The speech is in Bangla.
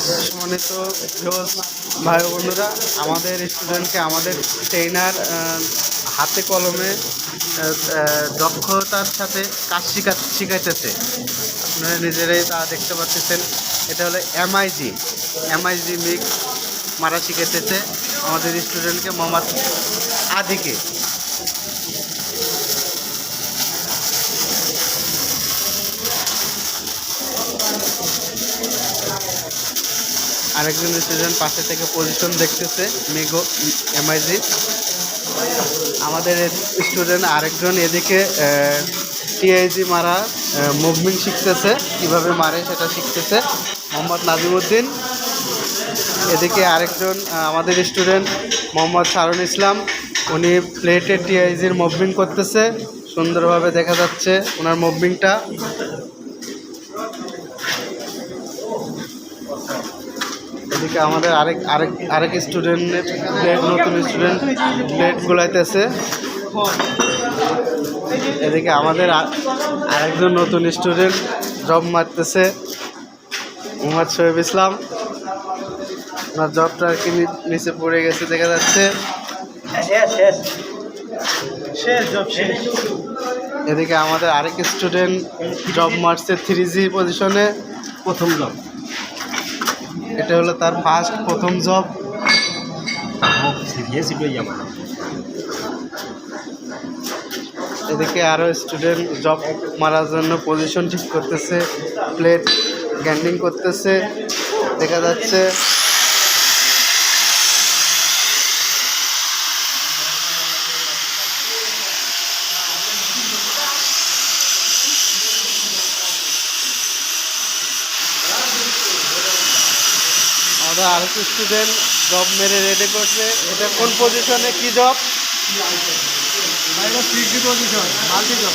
সম্মানিত ভিউয়ার্স ভাই ও বন্ধুরা, আমাদের স্টুডেন্টকে আমাদের ট্রেনার হাতে কলমে দক্ষতার সাথে কাজ শিখাইতেছে। আপনারা নিজেরাই তা দেখতে পাচ্ছেন। এটা হলো এমআইজি মিক্স মারা শিখাইতেছে আমাদের স্টুডেন্টকে, মোহাম্মদ আদিকে। আরেকজন স্টুডেন্ট পাশে থেকে পজিশন দেখতেছে মেগো এমআইজি। আমাদের স্টুডেন্ট আরেকজন এদিকে টিআইজি মারা মুভমেন্ট শিখতেছে, কিভাবে মারে সেটা শিখতেছে, মোহাম্মদ নাজিমুদ্দিন। এদিকে আরেকজন আমাদের স্টুডেন্ট মোহাম্মদ শারুল ইসলাম, উনি প্লেটে টিআইজির মুভমেন্ট করতেছে, সুন্দরভাবে দেখা যাচ্ছে ওনার মুভমেন্টটা। এদিকে আমাদের আরেক স্টুডেন্টের প্লেট, নতুন স্টুডেন্ট প্লেট গোলাইতেছে। এদিকে আমাদের আরেকজন নতুন স্টুডেন্ট জব মারতেছে, মোহাম্মদ শোয়েব ইসলাম। ওনার জবটা আর কি নিচে পড়ে গেছে দেখা যাচ্ছে। এদিকে আমাদের আরেক স্টুডেন্ট জব মারছে 3G পজিশনে, প্রথম জব। এটা হলো তার প্রথম জব। এদিকে আরও স্টুডেন্ট জব মারার জন্য পজিশন ঠিক করতেছে, প্লেট গ্যান্ডিং করতেছে দেখা যাচ্ছে। আমাদের আরেকটি স্টুডেন্ট জব মেরে রেডি করছে। এটা কোন পজিশনে, কি job? 3G position, multi job.